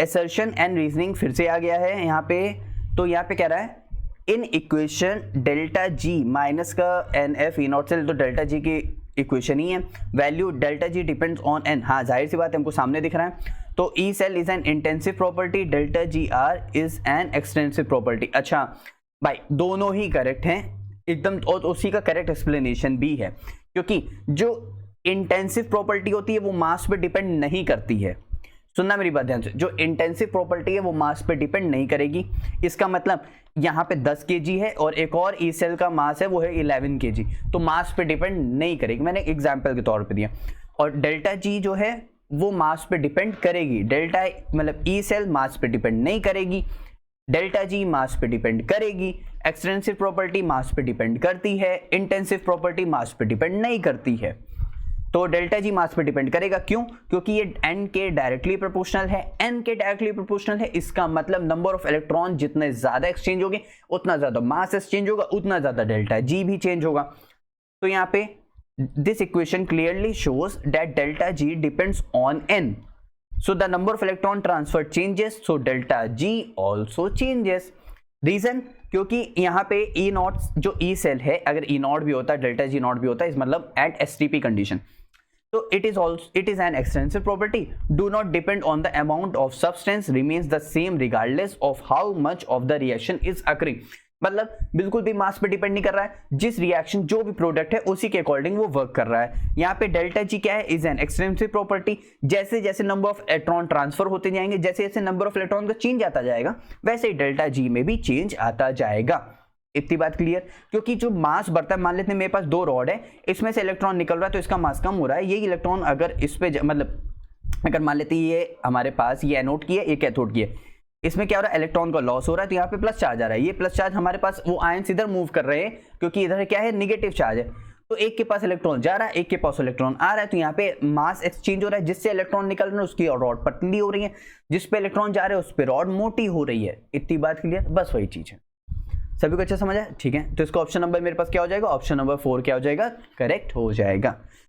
Assertion and reasoning फिर से आ गया है यहाँ पे। तो यहाँ पे कह रहा है in equation delta G minus का n F E naught cell, तो डेल्टा जी की इक्वेशन ही है, value delta G depends on n. हाँ जाहिर सी बात है, हमको सामने दिख रहा है। तो E cell is an intensive property, delta G R is an extensive property. अच्छा भाई दोनों ही करेक्ट हैं एकदम, और उसी का करेक्ट एक्सप्लेनेशन भी है, क्योंकि जो इंटेंसिव प्रॉपर्टी होती है वो मास पे डिपेंड नहीं करती है। सुनना मेरी बात ध्यान से, जो इंटेंसिव प्रॉपर्टी है वो मास पे डिपेंड नहीं करेगी। इसका मतलब यहाँ पे 10 kg है और एक और ई सेल का मास है वो है 11 kg, तो मास पे डिपेंड नहीं करेगी, मैंने एग्जांपल के तौर पे दिया। और डेल्टा जी जो है वो मास पे डिपेंड करेगी, डेल्टा मतलब ई सेल मास पे डिपेंड नहीं करेगी, डेल्टा जी मास पे डिपेंड करेगी। एक्सटेंसिव प्रॉपर्टी मास पे डिपेंड करती है, इंटेंसिव प्रॉपर्टी मास पे डिपेंड नहीं करती है। तो डेल्टा जी मास पे डिपेंड करेगा, क्यों? क्योंकि ये एन के डायरेक्टली प्रोपोर्शनल है, एन के डायरेक्टली प्रोपोर्शनल है, इसका मतलब नंबर ऑफ इलेक्ट्रॉन जितने ज्यादा एक्सचेंज होंगे उतना ज्यादा मास एक्सचेंज होगा, उतना ज्यादा डेल्टा जी भी चेंज होगा। तो यहाँ पे this equation clearly shows that delta G depends on N, so the number of electron transfer changes, so delta G also changes। Reason क्योंकि यहाँ पे E नॉट जो E सेल है, अगर E नॉट भी होता है डेल्टा G नॉट भी होता है, इस मतलब एट STP कंडीशन, तो it is an extensive property, do not depend on the amount of substance, remains the same regardless of how much of the reaction is occurring। मतलब बिल्कुल भी मास पे डिपेंड नहीं कर रहा है, जिस रिएक्शन जो भी प्रोडक्ट है उसी के अकॉर्डिंग वो वर्क कर रहा है। यहाँ पे डेल्टा जी क्या है, इज एन एक्सटेंसिव प्रॉपर्टी, जैसे जैसे नंबर ऑफ इलेक्ट्रॉन ट्रांसफर होते जाएंगे, जैसे जैसे नंबर ऑफ इलेक्ट्रॉन का चेंज आता जाएगा, वैसे ही डेल्टा जी में भी चेंज आता जाएगा। इतनी बात क्लियर? क्योंकि जो मास बढ़ता है, मान लेते हैं मेरे पास 2 रॉड है, इसमें से इलेक्ट्रॉन निकल रहा है तो इसका मास कम हो रहा है, यही इलेक्ट्रॉन अगर इस पे मतलब अगर मान लेते हैं ये हमारे पास ये एनोड की है, ये कैथोड की है, इसमें क्या हो रहा है, इलेक्ट्रॉन का लॉस हो रहा है, तो यहाँ पे प्लस चार्ज आ रहा है, ये प्लस चार्ज हमारे पास वो आयंस इधर मूव कर रहे हैं, क्योंकि इधर क्या है निगेटिव चार्ज है, तो एक के पास इलेक्ट्रॉन जा रहा है, एक के पास इलेक्ट्रॉन आ रहा है, तो यहाँ पे मास एक्सचेंज हो रहा है, जिससे इलेक्ट्रॉन निकल रहे हैं उसकी रॉड पतली हो रही है, जिस पे इलेक्ट्रॉन जा रहे हैं उस पर रॉड मोटी हो रही है। इतनी बात क्लियर? बस वही चीज है, सभी को अच्छा समझ है? ठीक है, तो इसका ऑप्शन नंबर मेरे पास क्या हो जाएगा, ऑप्शन नंबर 4 क्या हो जाएगा, करेक्ट हो जाएगा।